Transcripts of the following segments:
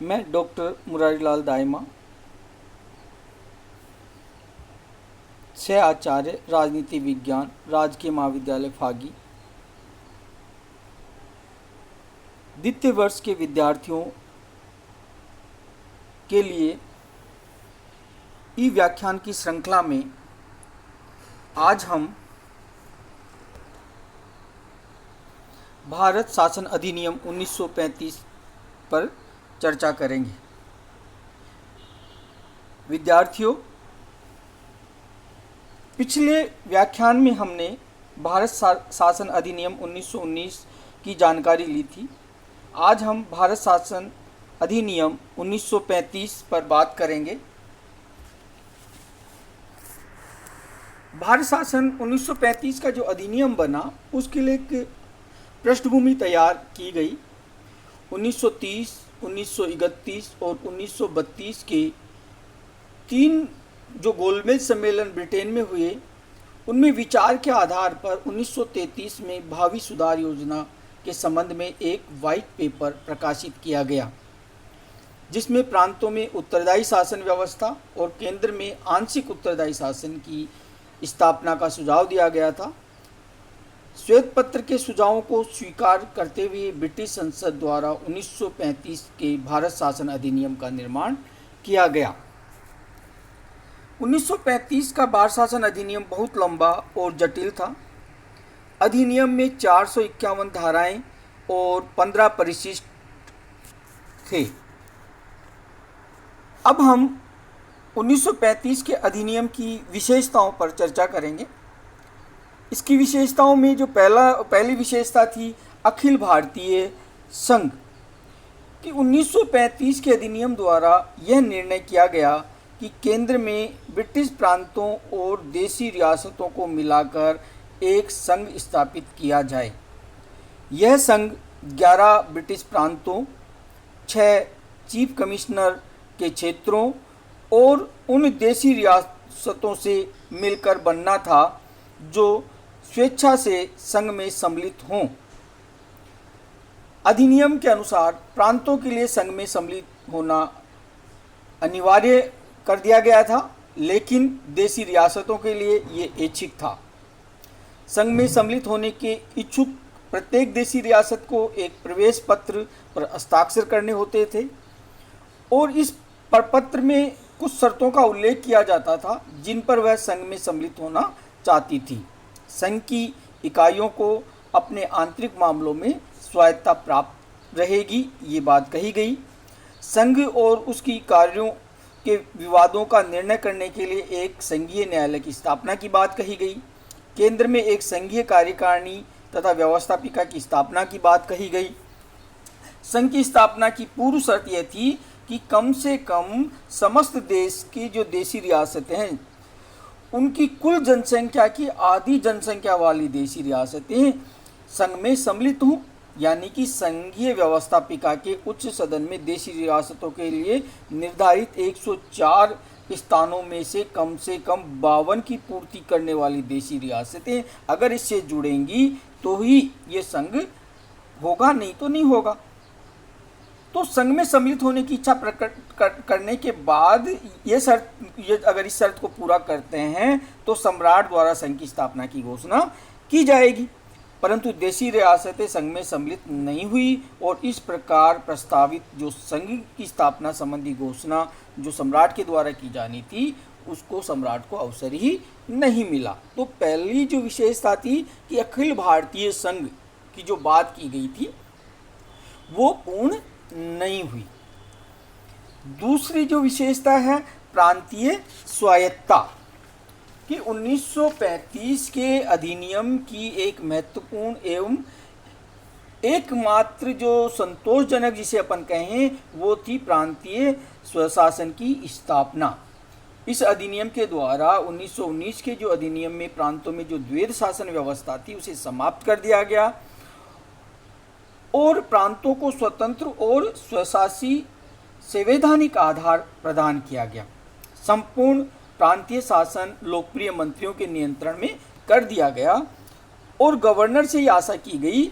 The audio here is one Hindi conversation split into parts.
मैं डॉक्टर मुरारीलाल दाइमा, सह आचार्य राजनीति विज्ञान, राजकीय महाविद्यालय फागी, द्वितीय वर्ष के विद्यार्थियों के लिए ई व्याख्यान की श्रृंखला में आज हम भारत शासन अधिनियम 1935 पर चर्चा करेंगे। विद्यार्थियों, पिछले व्याख्यान में हमने भारत शासन अधिनियम 1919 की जानकारी ली थी। आज हम भारत शासन अधिनियम 1935 पर बात करेंगे। भारत शासन 1935 का जो अधिनियम बना, उसके लिए एक पृष्ठभूमि तैयार की गई। 1930, 1931 और 1932 के 3 जो गोलमेज सम्मेलन ब्रिटेन में हुए, उनमें विचार के आधार पर 1933 में भावी सुधार योजना के संबंध में एक वाइट पेपर प्रकाशित किया गया, जिसमें प्रांतों में उत्तरदायी शासन व्यवस्था और केंद्र में आंशिक उत्तरदायी शासन की स्थापना का सुझाव दिया गया था। श्वेत पत्र के सुझावों को स्वीकार करते हुए ब्रिटिश संसद द्वारा 1935 के भारत शासन अधिनियम का निर्माण किया गया। 1935 का भारत शासन अधिनियम बहुत लंबा और जटिल था। अधिनियम में 451 धाराएं और 15 परिशिष्ट थे। अब हम 1935 के अधिनियम की विशेषताओं पर चर्चा करेंगे। इसकी विशेषताओं में जो पहली विशेषता थी अखिल भारतीय संघ कि 1935 के अधिनियम द्वारा यह निर्णय किया गया कि केंद्र में ब्रिटिश प्रांतों और देशी रियासतों को मिलाकर एक संघ स्थापित किया जाए। यह संघ 11 ब्रिटिश प्रांतों, 6 चीफ कमिश्नर के क्षेत्रों और उन देशी रियासतों से मिलकर बनना था जो स्वेच्छा से संघ में सम्मिलित हों। अधिनियम के अनुसार प्रांतों के लिए संघ में सम्मिलित होना अनिवार्य कर दिया गया था, लेकिन देशी रियासतों के लिए ये ऐच्छिक था। संघ में सम्मिलित होने के इच्छुक प्रत्येक देशी रियासत को एक प्रवेश पत्र पर हस्ताक्षर करने होते थे और इस प्रपत्र में कुछ शर्तों का उल्लेख किया जाता था जिन पर वह संघ में सम्मिलित होना चाहती थी। संघ की इकाइयों को अपने आंतरिक मामलों में स्वायत्तता प्राप्त रहेगी, ये बात कही गई। संघ और उसकी कार्यों के विवादों का निर्णय करने के लिए एक संघीय न्यायालय की स्थापना की बात कही गई। केंद्र में एक संघीय कार्यकारिणी तथा व्यवस्थापिका की स्थापना की बात कही गई। संघ की स्थापना की पूर्व शर्त यह थी कि कम से कम समस्त देश की जो देशी रियासतें हैं, उनकी कुल जनसंख्या की आधी जनसंख्या वाली देशी रियासतें संघ में सम्मिलित हों, यानी कि संघीय व्यवस्थापिका के उच्च सदन में देशी रियासतों के लिए निर्धारित 104 स्थानों में से कम 52 की पूर्ति करने वाली देशी रियासतें अगर इससे जुड़ेंगी तो ही ये संघ होगा, नहीं तो नहीं होगा। तो संघ में सम्मिलित होने की इच्छा प्रकट करने के बाद अगर इस शर्त को पूरा करते हैं तो सम्राट द्वारा संघ की स्थापना की घोषणा की जाएगी। परंतु देशी रियासतें संघ में सम्मिलित नहीं हुई और इस प्रकार प्रस्तावित जो संघ की स्थापना संबंधी घोषणा जो सम्राट के द्वारा की जानी थी, उसको सम्राट को अवसर ही नहीं मिला। तो पहली जो विशेषता थी कि अखिल भारतीय संघ की जो बात की गई थी वो पूर्ण नहीं हुई। दूसरी जो विशेषता है प्रांतीय स्वायत्तता कि 1935 के अधिनियम की एक महत्वपूर्ण एवं एकमात्र जो संतोषजनक जिसे अपन कहें वो थी प्रांतीय स्वशासन की स्थापना। इस अधिनियम के द्वारा 1919 के जो अधिनियम में प्रांतों में जो द्वैध शासन व्यवस्था थी उसे समाप्त कर दिया गया और प्रांतों को स्वतंत्र और स्वशासी संवैधानिक आधार प्रदान किया गया। संपूर्ण प्रांतीय शासन लोकप्रिय मंत्रियों के नियंत्रण में कर दिया गया और गवर्नर से ये आशा की गई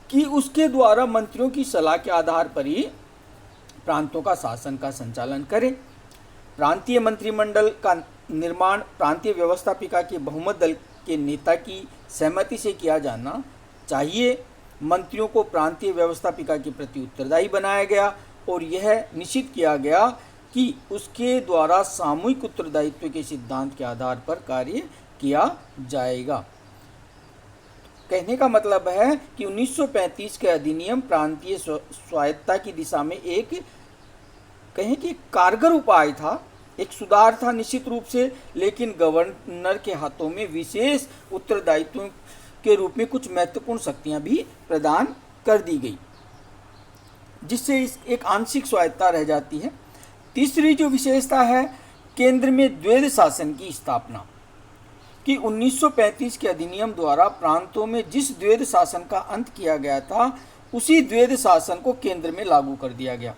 कि उसके द्वारा मंत्रियों की सलाह के आधार पर ही प्रांतों का शासन का संचालन करे। प्रांतीय मंत्रिमंडल का निर्माण प्रांतीय व्यवस्थापिका के बहुमत दल के नेता की सहमति से किया जाना चाहिए। मंत्रियों को प्रांतीय व्यवस्थापिका के प्रति उत्तरदायी बनाया गया और यह निश्चित किया गया कि उसके द्वारा सामूहिक उत्तरदायित्व के सिद्धांत के आधार पर कार्य किया जाएगा। कहने का मतलब है कि 1935 के अधिनियम प्रांतीय स्वायत्तता की दिशा में एक कहें कि कारगर उपाय था, एक सुधार था निश्चित रूप से, लेकिन गवर्नर के हाथों में विशेष उत्तरदायित्वों के रूप में कुछ महत्वपूर्ण शक्तियां भी प्रदान कर दी गई, जिससे एक आंशिक स्वायत्तता रह जाती है। तीसरी जो विशेषता है, केंद्र में द्वैध शासन की स्थापना कि 1935 के अधिनियम द्वारा प्रांतों में जिस द्वैध शासन का अंत किया गया था उसी द्वैध शासन को केंद्र में लागू कर दिया गया।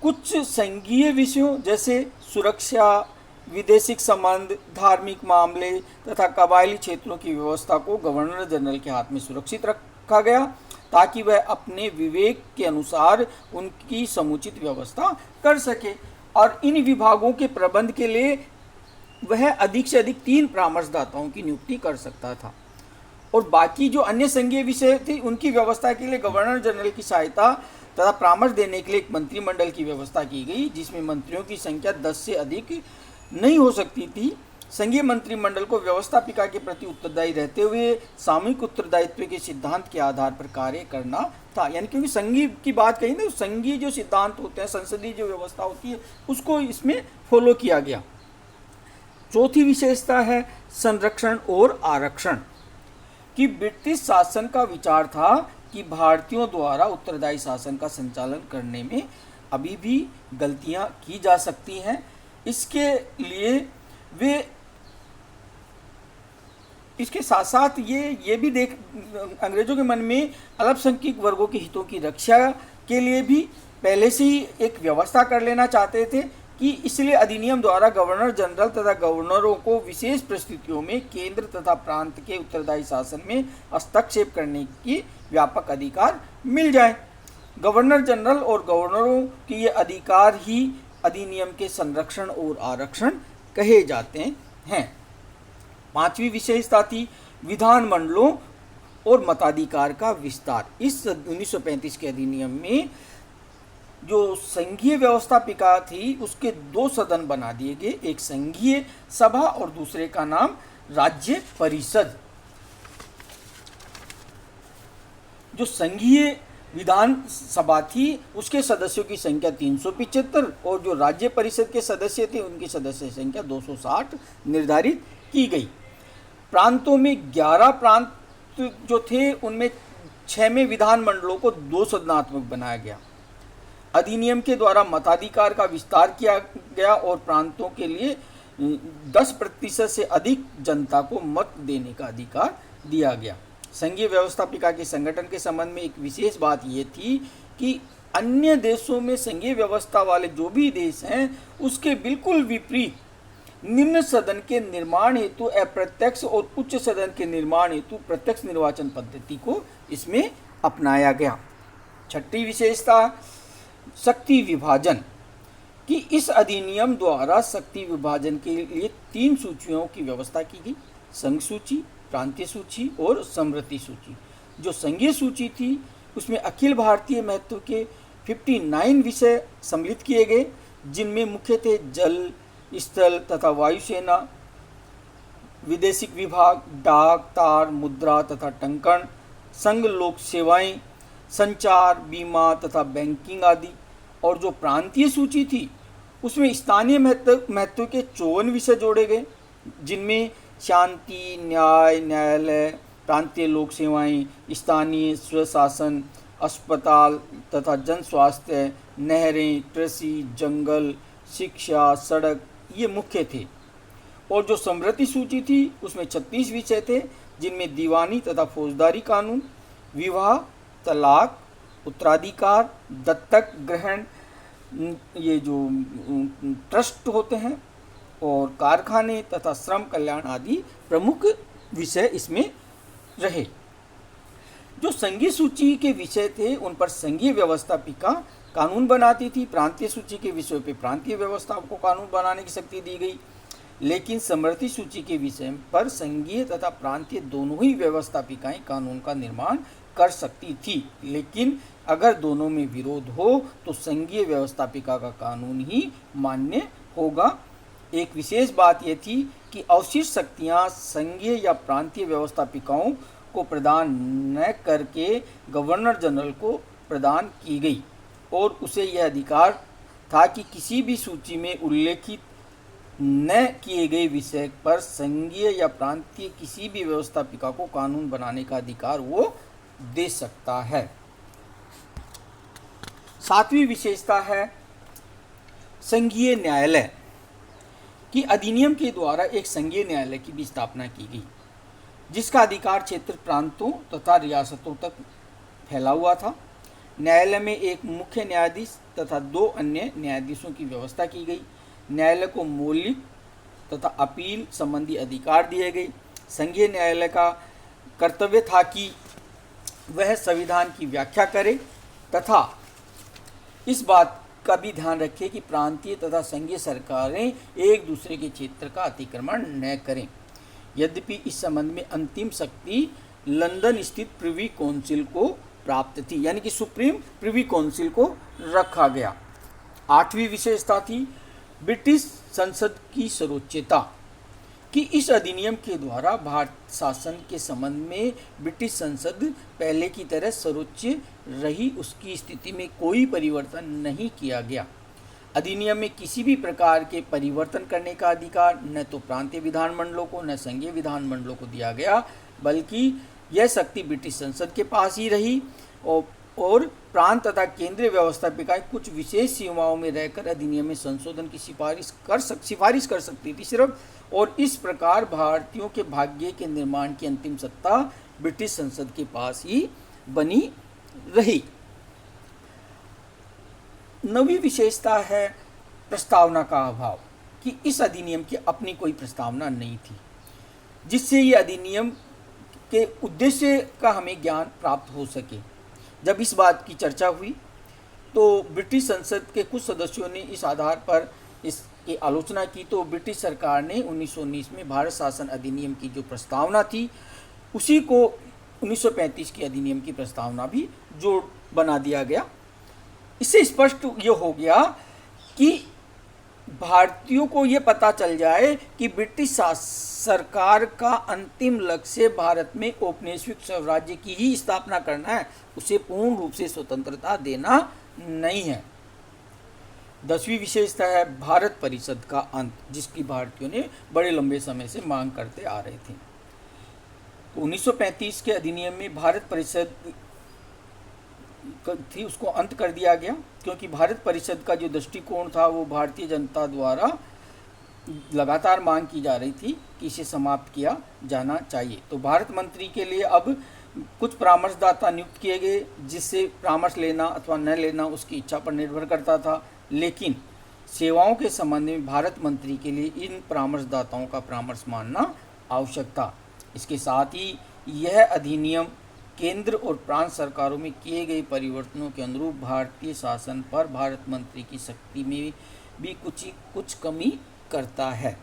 कुछ संघीय विषयों जैसे सुरक्षा, विदेशिक संबंध, धार्मिक मामले तथा कबायली क्षेत्रों की व्यवस्था को गवर्नर जनरल के हाथ में सुरक्षित रखा गया ताकि वह अपने विवेक के अनुसार उनकी समुचित व्यवस्था कर सके। और इन विभागों के प्रबंध के लिए वह अधिक से अधिक 3 परामर्शदाताओं की नियुक्ति कर सकता था और बाकी जो अन्य संघीय विषय थे उनकी व्यवस्था के लिए गवर्नर जनरल की सहायता तथा परामर्श देने के लिए एक मंत्रिमंडल की व्यवस्था की गई, जिसमें मंत्रियों की संख्या 10 से अधिक नहीं हो सकती थी। संघीय मंत्रिमंडल को व्यवस्थापिका के प्रति उत्तरदायी रहते हुए सामूहिक उत्तरदायित्व के सिद्धांत के आधार पर कार्य करना था। यानी क्योंकि संघीय की बात कही ना, संघीय जो सिद्धांत होते हैं, संसदीय जो व्यवस्था होती है, उसको इसमें फॉलो किया गया। चौथी विशेषता है संरक्षण और आरक्षण कि ब्रिटिश शासन का विचार था कि भारतीयों द्वारा उत्तरदायी शासन का संचालन करने में अभी भी गलतियां की जा सकती हैं। इसके लिए वे इसके साथ साथ ये भी देख अंग्रेजों के मन में अल्पसंख्यक वर्गों के हितों की रक्षा के लिए भी पहले से ही एक व्यवस्था कर लेना चाहते थे कि इसलिए अधिनियम द्वारा गवर्नर जनरल तथा गवर्नरों को विशेष परिस्थितियों में केंद्र तथा प्रांत के उत्तरदायी शासन में हस्तक्षेप करने की व्यापक अधिकार मिल जाए। गवर्नर जनरल और गवर्नरों के ये अधिकार ही अधिनियम के संरक्षण और आरक्षण कहे जाते हैं। 5वीं विशेषता थी विधानमंडलों और मताधिकार का विस्तार। इस 1935 के अधिनियम में जो संघीय व्यवस्थापिका थी उसके 2 सदन बना दिए गए, एक संघीय सभा और दूसरे का नाम राज्य परिषद। जो संघीय विधान सभा थी उसके सदस्यों की संख्या 375 और जो राज्य परिषद के सदस्य थे उनकी सदस्य संख्या 260 निर्धारित की गई। प्रांतों में 11 प्रांत जो थे उनमें 6 में विधान मंडलों को 2 सदनात्मक बनाया गया। अधिनियम के द्वारा मताधिकार का विस्तार किया गया और प्रांतों के लिए 10% से अधिक जनता को मत देने का अधिकार दिया गया। संघीय व्यवस्थापिका के संगठन के संबंध में एक विशेष बात यह थी कि अन्य देशों में संघीय व्यवस्था वाले जो भी देश हैं उसके बिल्कुल विपरीत निम्न सदन के निर्माण हेतु अप्रत्यक्ष और उच्च सदन के निर्माण हेतु प्रत्यक्ष निर्वाचन पद्धति को इसमें अपनाया गया। 6ठी विशेषता शक्ति विभाजन कि इस अधिनियम द्वारा शक्ति विभाजन के लिए 3 सूचियों की व्यवस्था की गई, संघ सूची, प्रांतीय सूची और समृद्धि सूची। जो संघीय सूची थी उसमें अखिल भारतीय महत्व के 59 विषय सम्मिलित किए गए, जिनमें मुख्य थे जल, स्थल तथा वायुसेना, विदेशिक विभाग, डाक, तार, मुद्रा तथा टंकण, संघ लोक सेवाएं, संचार, बीमा तथा बैंकिंग आदि। और जो प्रांतीय सूची थी उसमें स्थानीय महत्व के 54 विषय जोड़े गए, जिनमें शांति, न्याय, न्यायालय, प्रांतीय लोक सेवाएं, स्थानीय स्वशासन, अस्पताल तथा जन स्वास्थ्य, नहरें, कृषि, जंगल, शिक्षा, सड़क ये मुख्य थे। और जो समृद्धि सूची थी उसमें 36 विषय थे, जिनमें दीवानी तथा फौजदारी कानून, विवाह, तलाक, उत्तराधिकार, दत्तक ग्रहण, ये जो ट्रस्ट होते हैं, और कारखाने तथा श्रम कल्याण आदि प्रमुख विषय इसमें रहे। जो संघीय सूची के विषय थे उन पर संघीय व्यवस्थापिका कानून बनाती थी। प्रांतीय सूची के विषय पे प्रांतीय व्यवस्था को कानून बनाने की शक्ति दी गई, लेकिन समवर्ती सूची के विषय पर संघीय तथा प्रांतीय दोनों ही व्यवस्थापिकाएं कानून का निर्माण कर सकती थी। लेकिन अगर दोनों में विरोध हो तो संघीय व्यवस्थापिका का कानून ही मान्य होगा। एक विशेष बात यह थी कि अवशिष्ट शक्तियां संघीय या प्रांतीय व्यवस्थापिकाओं को प्रदान न करके गवर्नर जनरल को प्रदान की गई और उसे यह अधिकार था कि किसी भी सूची में उल्लेखित न किए गए विषय पर संघीय या प्रांतीय किसी भी व्यवस्थापिका को कानून बनाने का अधिकार वो दे सकता है। सातवीं विशेषता है संघीय न्यायालय की अधिनियम के द्वारा एक संघीय न्यायालय की भी स्थापना की गई, जिसका अधिकार क्षेत्र प्रांतों तथा रियासतों तक फैला हुआ था। न्यायालय में एक मुख्य न्यायाधीश तथा 2 अन्य न्यायाधीशों की व्यवस्था की गई। न्यायालय को मौलिक तथा अपील संबंधी अधिकार दिए गए। संघीय न्यायालय का कर्तव्य था कि वह संविधान की व्याख्या करे तथा इस बात का भी ध्यान रखे कि प्रांतीय तथा संघीय सरकारें एक दूसरे के क्षेत्र का अतिक्रमण न करें। यद्यपि इस संबंध में अंतिम शक्ति लंदन स्थित प्रिवी काउंसिल को प्राप्त थी, यानी कि सुप्रीम प्रिवी काउंसिल को रखा गया। आठवीं विशेषता थी ब्रिटिश संसद की सर्वोच्चता कि इस अधिनियम के द्वारा भारत शासन के संबंध में ब्रिटिश संसद पहले की तरह सर्वोच्च रही, उसकी स्थिति में कोई परिवर्तन नहीं किया गया। अधिनियम में किसी भी प्रकार के परिवर्तन करने का अधिकार न तो प्रांतीय विधानमंडलों को न संघीय विधानमंडलों को दिया गया, बल्कि यह शक्ति ब्रिटिश संसद के पास ही रही और प्रांत तथा केंद्रीय व्यवस्थापिकाएं कुछ विशेष सीमाओं में रहकर अधिनियम में संशोधन की सिफारिश कर सकती थी सिर्फ, और इस प्रकार भारतीयों के भाग्य के निर्माण की अंतिम सत्ता ब्रिटिश संसद के पास ही बनी रही। नवी विशेषता है प्रस्तावना का अभाव कि इस अधिनियम की अपनी कोई प्रस्तावना नहीं थी, जिससे ये अधिनियम के उद्देश्य का हमें ज्ञान प्राप्त हो सके। जब इस बात की चर्चा हुई तो ब्रिटिश संसद के कुछ सदस्यों ने इस आधार पर इसकी आलोचना की, तो ब्रिटिश सरकार ने 1919 में भारत शासन अधिनियम की जो प्रस्तावना थी उसी को 1935 की अधिनियम की प्रस्तावना भी जोड़ बना दिया गया। इससे स्पष्ट ये हो गया कि भारतीयों को ये पता चल जाए कि ब्रिटिश सरकार का अंतिम लक्ष्य भारत में औपनिवेशिक स्वराज्य की ही स्थापना करना है, उसे पूर्ण रूप से स्वतंत्रता देना नहीं है। 10वीं विशेषता है भारत परिषद का अंत, जिसकी भारतीयों ने बड़े लंबे समय से मांग करते आ रहे थे। तो 1935 के अधिनियम में भारत परिषद थी उसको अंत कर दिया गया, क्योंकि भारत परिषद का जो दृष्टिकोण था वो भारतीय जनता द्वारा लगातार मांग की जा रही थी कि इसे समाप्त किया जाना चाहिए। तो भारत मंत्री के लिए अब कुछ परामर्शदाता नियुक्त किए गए, जिससे परामर्श लेना अथवा न लेना उसकी इच्छा पर निर्भर करता था, लेकिन सेवाओं के संबंध में भारत मंत्री के लिए इन परामर्शदाताओं का परामर्श मानना आवश्यक था। इसके साथ ही यह अधिनियम केंद्र और प्रांत सरकारों में किए गए परिवर्तनों के अनुरूप भारतीय शासन पर भारत मंत्री की शक्ति में भी कुछ कमी करता है।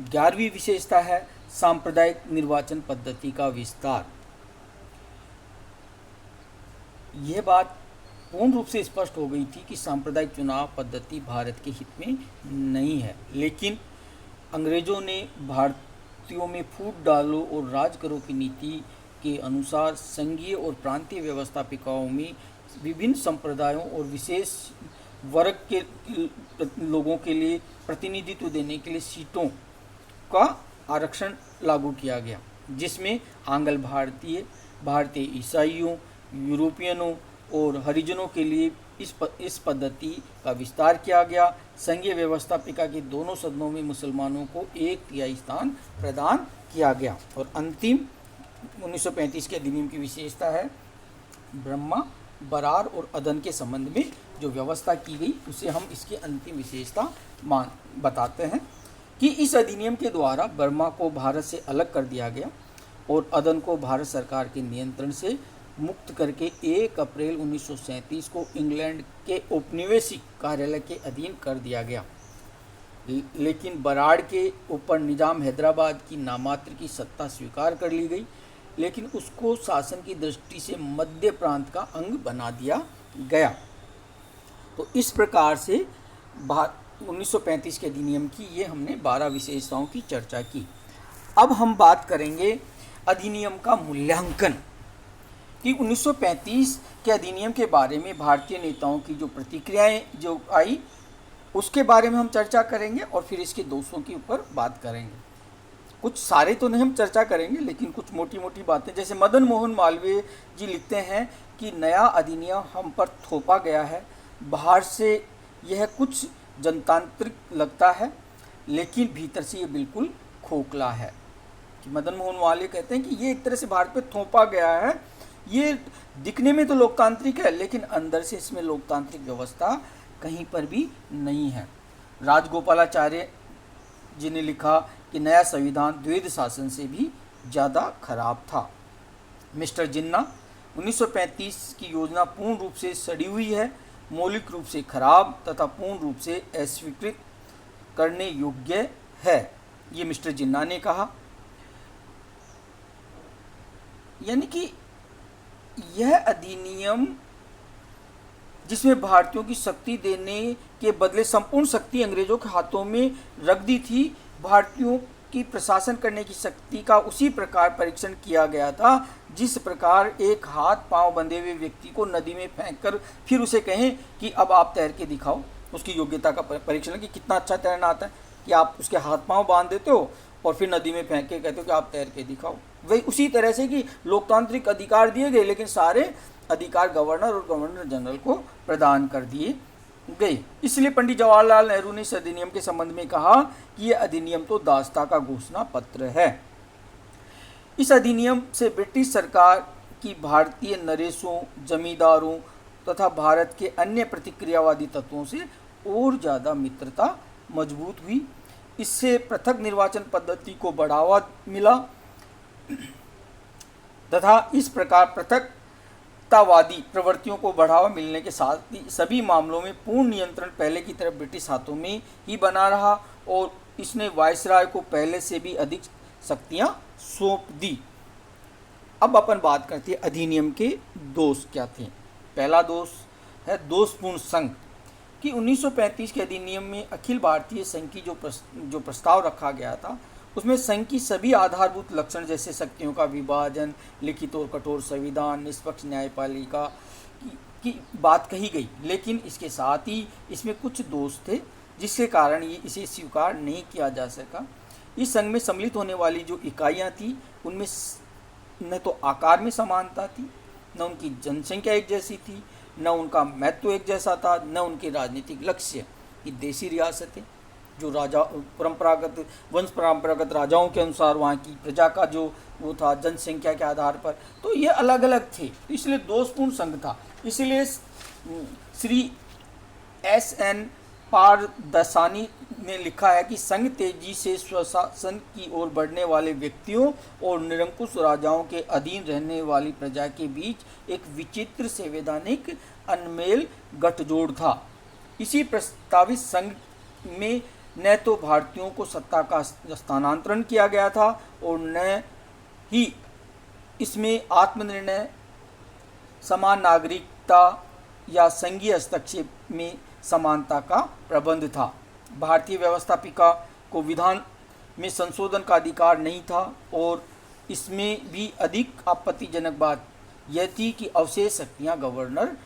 11वीं विशेषता है सांप्रदायिक निर्वाचन पद्धति का विस्तार। यह बात पूर्ण रूप से स्पष्ट हो गई थी कि सांप्रदायिक चुनाव पद्धति भारत के हित में नहीं है, लेकिन अंग्रेजों ने भारतीयों में फूट डालो और राज करो की नीति के अनुसार संघीय और प्रांतीय व्यवस्थापिकाओं में विभिन्न संप्रदायों और विशेष वर्ग के लोगों के लिए प्रतिनिधित्व देने के लिए सीटों का आरक्षण लागू किया गया, जिसमें आंग्ल भारतीय, भारतीय ईसाइयों, यूरोपियनों और हरिजनों के लिए इस पद्धति का विस्तार किया गया। संघीय व्यवस्थापिका के दोनों सदनों में मुसलमानों को 1/3 स्थान प्रदान किया गया। और अंतिम 1935 के अधिनियम की विशेषता है ब्रह्मा, बरार और अदन के संबंध में जो व्यवस्था की गई उसे हम इसकी अंतिम विशेषता बताते हैं कि इस अधिनियम के द्वारा बर्मा को भारत से अलग कर दिया गया और अदन को भारत सरकार के नियंत्रण से मुक्त करके 1 अप्रैल 1937 को इंग्लैंड के औपनिवेशिक कार्यालय के अधीन कर दिया गया। लेकिन बराड़ के ऊपर निजाम हैदराबाद की नामात्र की सत्ता स्वीकार कर ली गई, लेकिन उसको शासन की दृष्टि से मध्य प्रांत का अंग बना दिया गया। तो इस प्रकार से 1935 के अधिनियम की ये हमने 12 विशेषताओं की चर्चा की। अब हम बात करेंगे अधिनियम का मूल्यांकन, कि 1935 के अधिनियम के बारे में भारतीय नेताओं की जो प्रतिक्रियाएं जो आई उसके बारे में हम चर्चा करेंगे और फिर इसके दोषों के ऊपर बात करेंगे। कुछ सारे तो नहीं हम चर्चा करेंगे, लेकिन कुछ मोटी मोटी बातें, जैसे मदन मोहन मालवीय जी लिखते हैं कि नया अधिनियम हम पर थोपा गया है, बाहर से यह कुछ जनतांत्रिक लगता है लेकिन भीतर से ये बिल्कुल खोखला है। कि मदन मोहन मालवीय कहते हैं कि ये एक तरह से भारत पे थोपा गया है, ये दिखने में तो लोकतांत्रिक है लेकिन अंदर से इसमें लोकतांत्रिक व्यवस्था कहीं पर भी नहीं है। राजगोपालाचार्य जी ने लिखा कि नया संविधान द्वैध शासन से भी ज़्यादा खराब था। मिस्टर जिन्ना, 1935 की योजना पूर्ण रूप से सड़ी हुई है, मौलिक रूप से खराब तथा पूर्ण रूप से अस्वीकृत करने योग्य है, ये मिस्टर जिन्ना ने कहा। यानी कि यह अधिनियम जिसमें भारतीयों की शक्ति देने के बदले संपूर्ण शक्ति अंग्रेजों के हाथों में रख दी थी, भारतीयों की प्रशासन करने की शक्ति का उसी प्रकार परीक्षण किया गया था जिस प्रकार एक हाथ पांव बंधे हुए व्यक्ति को नदी में फेंककर फिर उसे कहें कि अब आप तैर के दिखाओ। उसकी योग्यता का परीक्षण कि कितना अच्छा तैरना आता है, कि आप उसके हाथ पांव बांध देते हो और फिर नदी में फेंक के कहते हो कि आप तैर के दिखाओ। वही उसी तरह से कि लोकतांत्रिक अधिकार दिए गए लेकिन सारे अधिकार गवर्नर और गवर्नर जनरल को प्रदान कर दिए गए। इसलिए पंडित जवाहरलाल नेहरू ने इस अधिनियम के संबंध में कहा कि यह अधिनियम तो दास्ता का घोषणा पत्र है। इस अधिनियम से ब्रिटिश सरकार की भारतीय नरेशों, जमींदारों तथा भारत के अन्य प्रतिक्रियावादी तत्वों से और ज़्यादा मित्रता मजबूत हुई। इससे पृथक निर्वाचन पद्धति को बढ़ावा मिला तथा इस प्रकार पृथकतावादी प्रवृत्तियों को बढ़ावा मिलने के साथ ही सभी मामलों में पूर्ण नियंत्रण पहले की तरह ब्रिटिश हाथों में ही बना रहा और इसने वायसराय को पहले से भी अधिक शक्तियां सौंप दी। अब अपन बात करते हैं अधिनियम के दोष क्या थे। पहला दोष है दोषपूर्ण संघ, कि 1935 के अधिनियम में अखिल भारतीय संघ की जो प्रस्ताव रखा गया था उसमें संघ की सभी आधारभूत लक्षण जैसे शक्तियों का विभाजन, लिखित और कठोर संविधान, निष्पक्ष न्यायपालिका की बात कही गई, लेकिन इसके साथ ही इसमें कुछ दोष थे जिसके कारण ये इसे स्वीकार नहीं किया जा सका। इस संघ में सम्मिलित होने वाली जो इकाइयाँ थी उनमें न तो आकार में समानता थी, न उनकी जनसंख्या एक जैसी थी, न उनका महत्व एक जैसा था, न उनके राजनीतिक लक्ष्य। कि देसी रियासतें जो राजा परंपरागत वंश परंपरागत राजाओं के अनुसार वहाँ की प्रजा का जो वो था जनसंख्या के आधार पर, तो ये अलग अलग थे, तो इसलिए दोषपूर्ण संघ था। इसलिए श्री S.N. पारदसानी ने लिखा है कि संघ तेजी से स्वशासन की ओर बढ़ने वाले व्यक्तियों और निरंकुश राजाओं के अधीन रहने वाली प्रजा के बीच एक विचित्र संवैधानिक अनमेल गठजोड़ था। इसी प्रस्तावित संघ में न तो भारतीयों को सत्ता का स्थानांतरण किया गया था और न ही इसमें आत्मनिर्णय, समान नागरिकता या संघीय हस्तक्षेप में समानता का प्रबंध था। भारतीय व्यवस्थापिका को विधान में संशोधन का अधिकार नहीं था और इसमें भी अधिक आपत्तिजनक बात यह थी कि अवशेष शक्तियाँ गवर्नर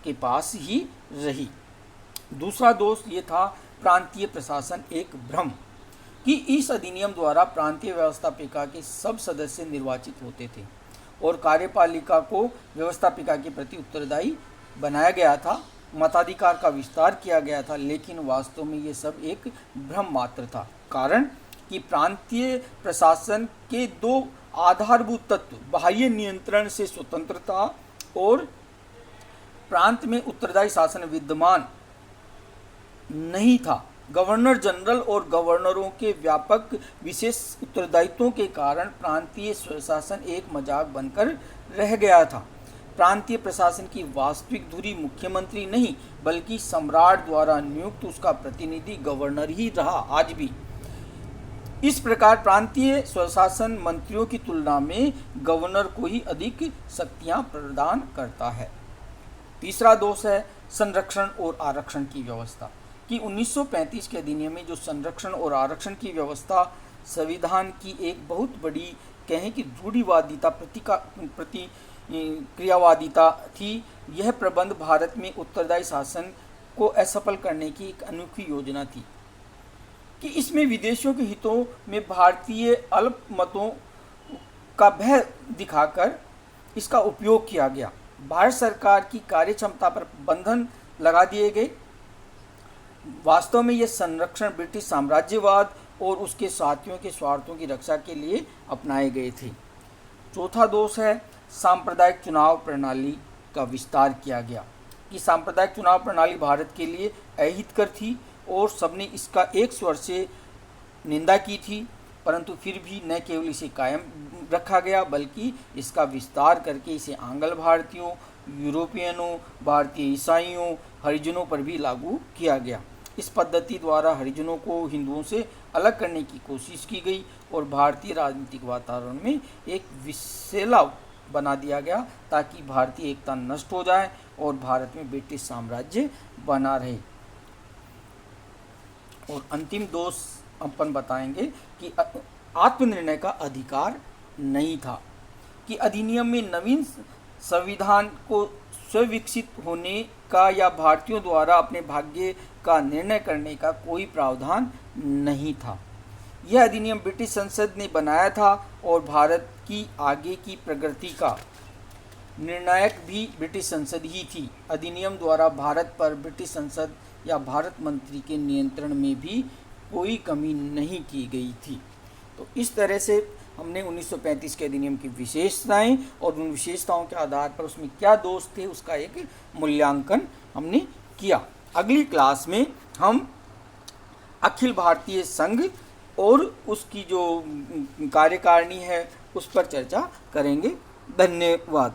के पास ही रही। दूसरा दोष ये था प्रांतीय प्रशासन एक भ्रम, कि इस अधिनियम द्वारा प्रांतीय व्यवस्थापिका के सब सदस्य निर्वाचित होते थे और कार्यपालिका को व्यवस्थापिका के प्रति उत्तरदायी बनाया गया था, मताधिकार का विस्तार किया गया था, लेकिन वास्तव में ये सब एक भ्रम मात्र था। कारण कि प्रांतीय प्रशासन के दो आधारभूत तत्व बाह्य नियंत्रण से स्वतंत्रता और प्रांत में उत्तरदायी शासन विद्यमान नहीं था। गवर्नर जनरल और गवर्नरों के व्यापक विशेष उत्तरदायित्वों के कारण प्रांतीय स्वशासन एक मजाक बनकर रह गया था। प्रांतीय प्रशासन की वास्तविक धुरी मुख्यमंत्री नहीं बल्कि सम्राट द्वारा नियुक्त उसका प्रतिनिधि गवर्नर ही रहा आज भी। इस प्रकार प्रांतीय स्वशासन मंत्रियों की तुलना में गवर्नर को ही अधिक शक्तियां प्रदान करता है। तीसरा दोष है संरक्षण और आरक्षण की व्यवस्था कि 1935 के अधिनियम में जो संरक्षण और आरक्षण की व्यवस्था संविधान की एक बहुत बड़ी कहें कि रूढ़िवादिता प्रतिक्रियावादिता थी। यह प्रबंध भारत में उत्तरदायी शासन को असफल करने की एक अनोखी योजना थी कि इसमें विदेशियों के हितों में भारतीय अल्पमतों का भय दिखाकर इसका उपयोग किया गया। भारत सरकार की कार्यक्षमता पर बंधन लगा दिए गए। वास्तव में यह संरक्षण ब्रिटिश साम्राज्यवाद और उसके साथियों के स्वार्थों की रक्षा के लिए अपनाए गए थे। चौथा दोष है सांप्रदायिक चुनाव प्रणाली का विस्तार किया गया कि सांप्रदायिक चुनाव प्रणाली भारत के लिए अहितकर थी और सबने इसका एक स्वर से निंदा की थी, परंतु फिर भी न केवल इसे कायम रखा गया बल्कि इसका विस्तार करके इसे आंग्ल भारतीयों, यूरोपियनों, भारतीय ईसाइयों, हरिजनों पर भी लागू किया गया। इस पद्धति द्वारा हरिजनों को हिंदुओं से अलग करने की कोशिश की गई और भारतीय राजनीतिक वातावरण में एक विषैला बना दिया गया ताकि भारतीय एकता नष्ट हो जाए और भारत में ब्रिटिश साम्राज्य बना रहे। और अंतिम दोष अपन बताएंगे कि आत्मनिर्णय का अधिकार नहीं था कि अधिनियम में नवीन संविधान को स्विकसित होने का या भारतीयों द्वारा अपने भाग्य का निर्णय करने का कोई प्रावधान नहीं था। यह अधिनियम ब्रिटिश संसद ने बनाया था और भारत की आगे की प्रगति का निर्णायक भी ब्रिटिश संसद ही थी। अधिनियम द्वारा भारत पर ब्रिटिश संसद या भारत मंत्री के नियंत्रण में भी कोई कमी नहीं की गई थी। तो इस तरह से हमने 1935 के अधिनियम की विशेषताएं और उन विशेषताओं के आधार पर उसमें क्या दोष थे उसका एक मूल्यांकन हमने किया। अगली क्लास में हम अखिल भारतीय संघ और उसकी जो कार्यकारिणी है उस पर चर्चा करेंगे। धन्यवाद।